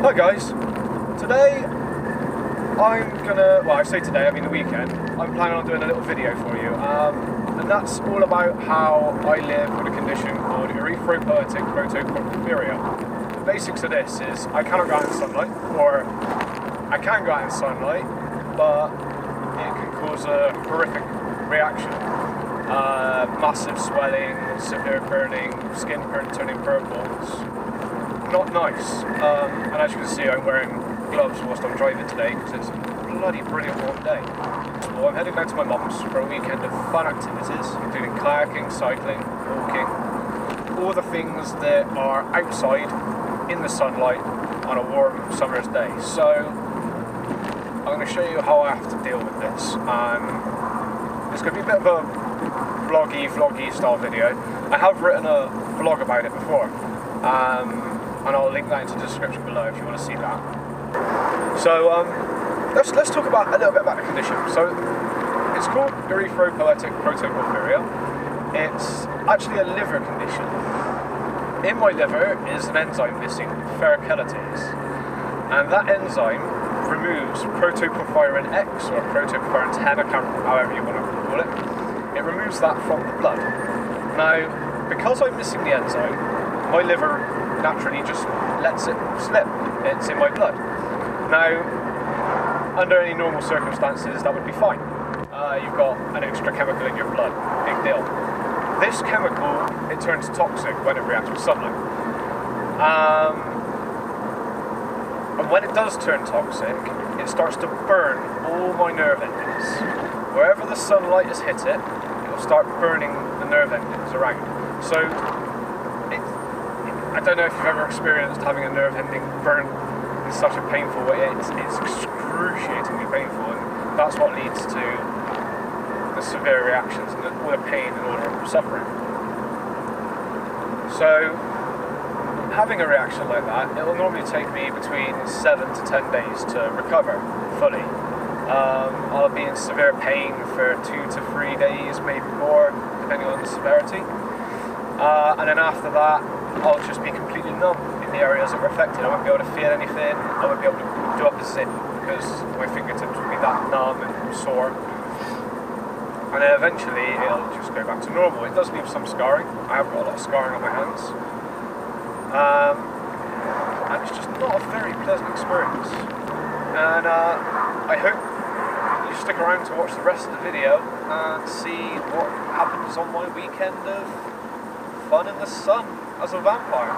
Hi guys, today I'm gonna, well I say today, I mean the weekend, I'm planning on doing a little video for you, and that's all about how I live with a condition called Erythropoietic Protoporphyria. The basics of this is I cannot go out in sunlight, or I can go out in sunlight, but it can cause a horrific reaction. Massive swelling, severe burning, skin turning purple. It's not nice. And as you can see, I'm wearing gloves whilst I'm driving today because it's a bloody brilliant warm day. So I'm heading down to my mum's for a weekend of fun activities, including kayaking, cycling, walking, all the things that are outside in the sunlight on a warm summer's day. So I'm going to show you how I have to deal with this. It's going to be a bit of a vloggy style video. I have written a blog about it before, and I'll link that into the description below if you want to see that. So let's talk about a little bit about the condition. So it's called Erythropoietic Protoporphyria. It's actually a liver condition. In my liver is an enzyme missing, ferrochelatase, and that enzyme removes protoporphyrin X or protoporphyrin 10, I can't remember, however you want to call it. It removes that from the blood. Now, because I'm missing the enzyme, my liver naturally just lets it slip. It's in my blood. Now, under any normal circumstances, that would be fine. You've got an extra chemical in your blood, big deal. This chemical, it turns toxic when it reacts with sunlight. And when it does turn toxic, it starts to burn all my nerve endings. Wherever the sunlight has hit it, it'll start burning the nerve endings around. So, I don't know if you've ever experienced having a nerve ending burn in such a painful way. It's excruciatingly painful, and that's what leads to the severe reactions and all the pain and all the suffering. So, having a reaction like that, it will normally take me between 7 to 10 days to recover fully. I'll be in severe pain for 2 to 3 days, maybe more, depending on the severity. And then after that, I'll just be completely numb in the areas that were affected. I won't be able to feel anything. I won't be able to do up a zip because my fingertips will be that numb and sore. And then eventually, it'll just go back to normal. It does leave some scarring. I have got a lot of scarring on my hands. And it's just not a very pleasant experience. And I hope you stick around to watch the rest of the video and see what happens on my weekend of fun in the sun as a vampire.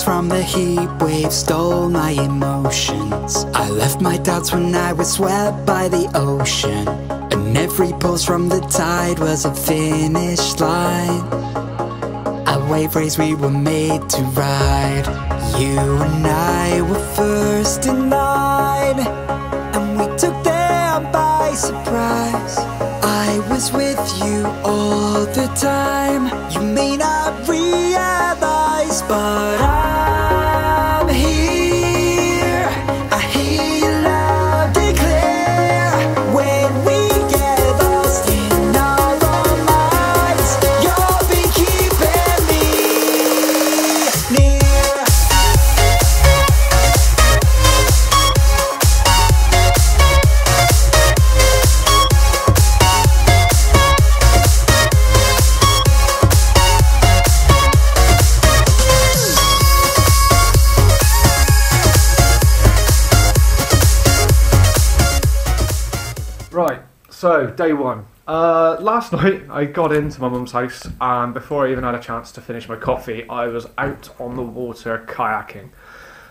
From the heat wave stole my emotions. I left my doubts when I was swept by the ocean, and every pulse from the tide was a finish line. A wave race we were made to ride. You and I were first in line, and we took them by surprise. I was with you all the time. You may not realize, but I'm here. I hear you loud and clear. When we get lost in our own minds, you'll be keeping me near. Right, so day one. Last night I got into my mum's house, and before I even had a chance to finish my coffee, I was out on the water kayaking.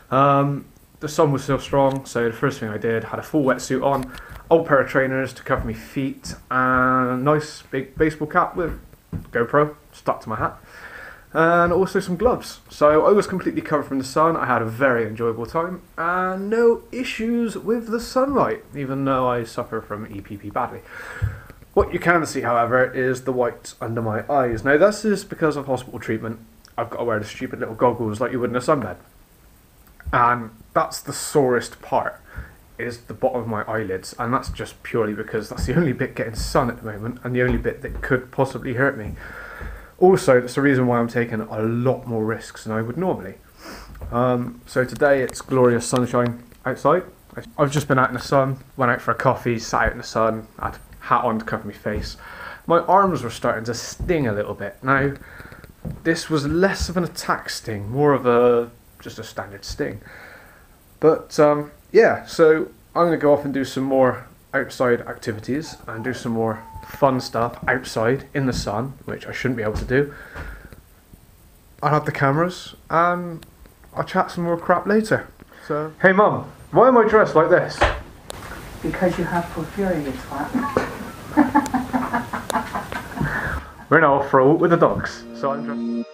The the sun was still strong, so the first thing I did, had a full wetsuit on, old pair of trainers to cover my feet, and a nice big baseball cap with GoPro stuck to my hat, and also some gloves. So I was completely covered from the sun. I had a very enjoyable time and no issues with the sunlight, even though I suffer from EPP badly. What you can see, however, is the whites under my eyes. Now this is because of hospital treatment. I've got to wear the stupid little goggles like you would in a sunbed. And that's the sorest part, is the bottom of my eyelids. And that's just purely because that's the only bit getting sun at the moment and the only bit that could possibly hurt me. Also, that's the reason why I'm taking a lot more risks than I would normally. So today it's glorious sunshine outside. I've just been out in the sun, went out for a coffee, sat out in the sun, had a hat on to cover my face. My arms were starting to sting a little bit. Now, this was less of an attack sting, more of just a standard sting. But yeah, so I'm going to go off and do some more outside activities and do some more fun stuff outside in the sun, which I shouldn't be able to do. I'll have the cameras and I'll chat some more crap later. So, hey Mum, why am I dressed like this? Because you have porphyria, you twat. We're now off for a walk with the dogs, so I'm dressed.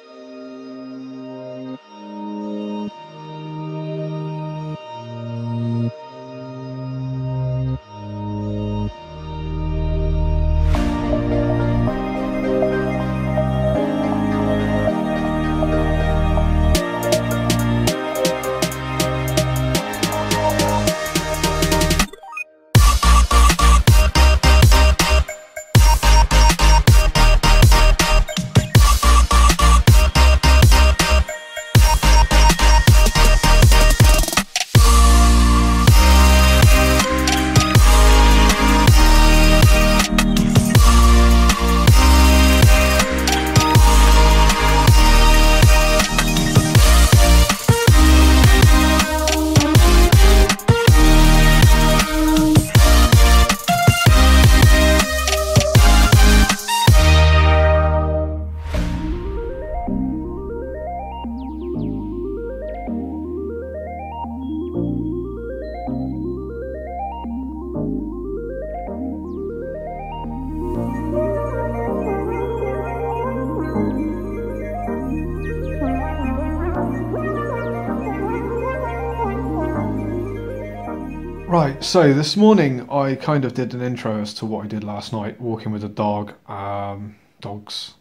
Right, so this morning I kind of did an intro as to what I did last night, walking with a dog, dogs,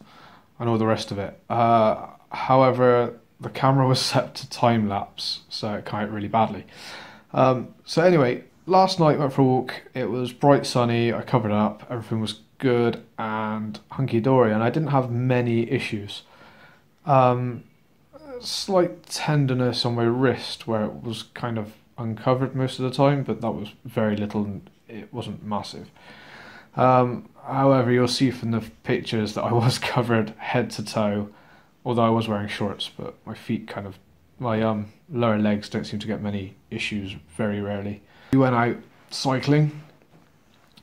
and all the rest of it. However, the camera was set to time lapse, so it came out really badly. So anyway, last night went for a walk. It was bright sunny, I covered up, everything was good and hunky-dory, and I didn't have many issues. Slight tenderness on my wrist where it was kind of uncovered most of the time, but that was very little and it wasn't massive. However, you'll see from the pictures that I was covered head to toe, although I was wearing shorts, but my feet my lower legs don't seem to get many issues very rarely. We went out cycling.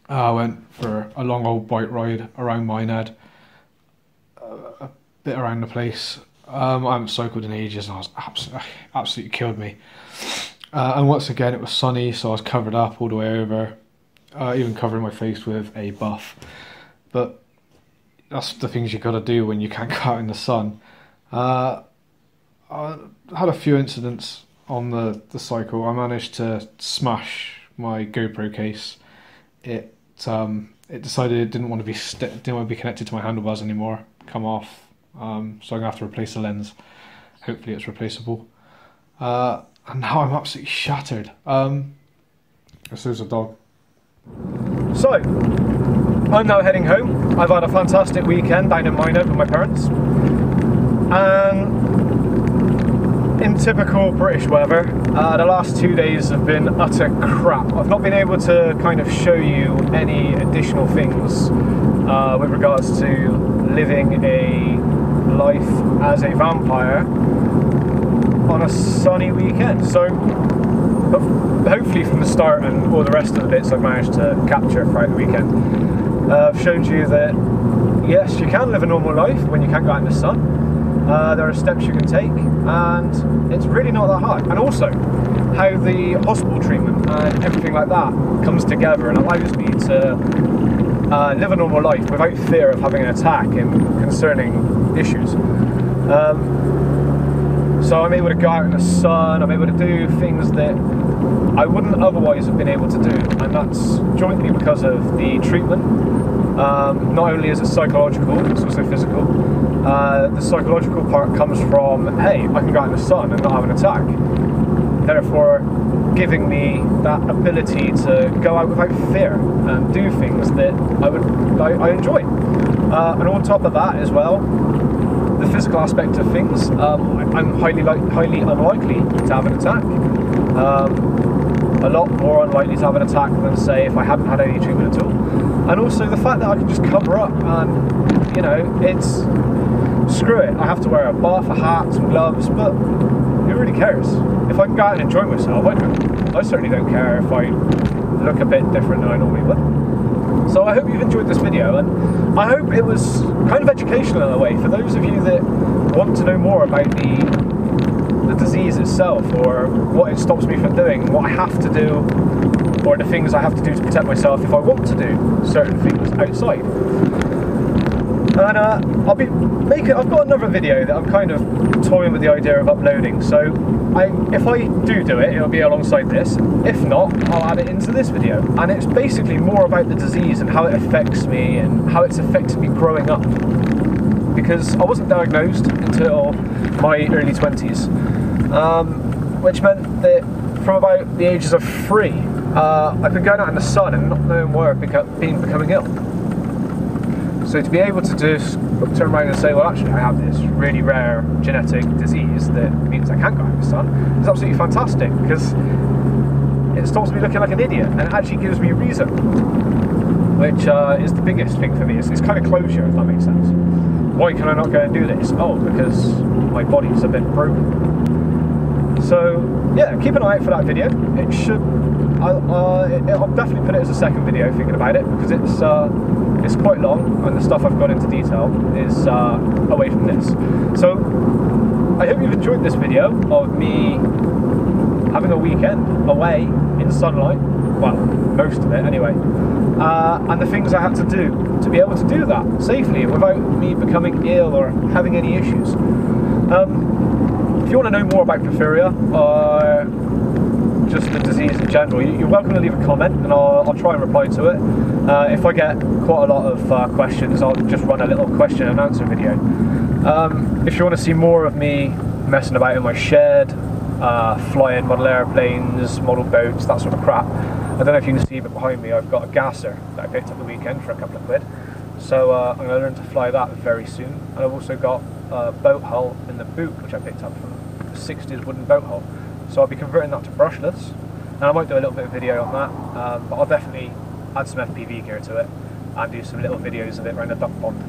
I went for a long old bike ride around Minehead, a bit around the place. I haven't cycled in ages and I was absolutely killed me. And once again it was sunny, so I was covered up all the way over, even covering my face with a buff. But that's the things you got to do when you can't go out in the sun. I had a few incidents on the cycle. I managed to smash my GoPro case. It decided it didn't want to be connected to my handlebars anymore. Come off. So I'm gonna have to replace the lens. Hopefully it's replaceable. And now I'm absolutely shattered. This is a dog. So, I'm now heading home. I've had a fantastic weekend down in Minehead with my parents. And in typical British weather, the last 2 days have been utter crap. I've not been able to kind of show you any additional things with regards to living a life as a vampire on a sunny weekend. So hopefully from the start and all the rest of the bits I've managed to capture throughout the weekend, I've showed you that yes, you can live a normal life when you can't go out in the sun. There are steps you can take, and it's really not that hard. And also, how the hospital treatment and everything like that comes together and allows me to live a normal life without fear of having an attack and concerning issues. So I'm able to go out in the sun, I'm able to do things that I wouldn't otherwise have been able to do, and that's jointly because of the treatment. Not only is it psychological, it's also physical. The psychological part comes from, hey, I can go out in the sun and not have an attack, therefore giving me that ability to go out without fear and do things that I enjoy. And on top of that as well, the physical aspect of things, I'm highly unlikely to have an attack. A lot more unlikely to have an attack than, say, if I hadn't had any treatment at all. And also the fact that I can just cover up and, you know, it's, screw it, I have to wear a buff, a hat, some gloves, but who really cares? If I can go out and enjoy myself, I certainly don't care if I look a bit different than I normally would. So I hope you've enjoyed this video, and I hope it was kind of educational in a way for those of you that want to know more about the disease itself, or what it stops me from doing, what I have to do, or the things I have to do to protect myself if I want to do certain things outside. And I've got another video that I'm kind of toying with the idea of uploading, so if I do it, it'll be alongside this. If not, I'll add it into this video. And it's basically more about the disease and how it affects me and how it's affected me growing up. Because I wasn't diagnosed until my early 20s, which meant that from about the ages of 3, I've been going out in the sun and not knowing where I've becoming ill. So to be able to just turn around and say, well, actually I have this really rare genetic disease that means I can't go out in the sun, is absolutely fantastic, because it stops me looking like an idiot and it actually gives me reason, which is the biggest thing for me. It's kind of closure, if that makes sense. Why can I not go and do this? Oh, because my body's a bit broken. So yeah, keep an eye out for that video. It should, I'll definitely put it as a second video thinking about it, because it's quite long and the stuff I've gone into detail is away from this. So I hope you've enjoyed this video of me having a weekend away in sunlight, well, most of it anyway, and the things I had to do to be able to do that safely without me becoming ill or having any issues. If you want to know more about porphyria or just the disease in general, you're welcome to leave a comment and I'll try and reply to it. If I get quite a lot of questions, I'll just run a little question and answer video. If you want to see more of me messing about in my shed, flying model airplanes, model boats, that sort of crap, I don't know if you can see, but behind me I've got a gasser that I picked up the weekend for a couple of quid. So I'm going to learn to fly that very soon. And I've also got a boat hull in the boot, which I picked up from the 60s wooden boat hull. So I'll be converting that to brushless, and I might do a little bit of video on that, but I'll definitely add some FPV gear to it and do some little videos of it around the duck pond.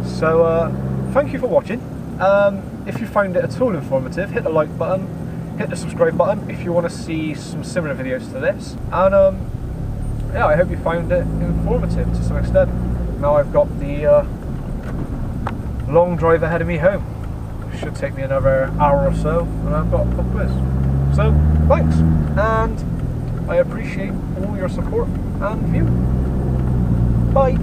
So thank you for watching. If you found it at all informative, hit the like button, hit the subscribe button if you want to see some similar videos to this, and yeah, I hope you found it informative to some extent. Now I've got the long drive ahead of me home. It should take me another hour or so, and I've got a pub quiz. So thanks, and I appreciate all your support and view. Bye.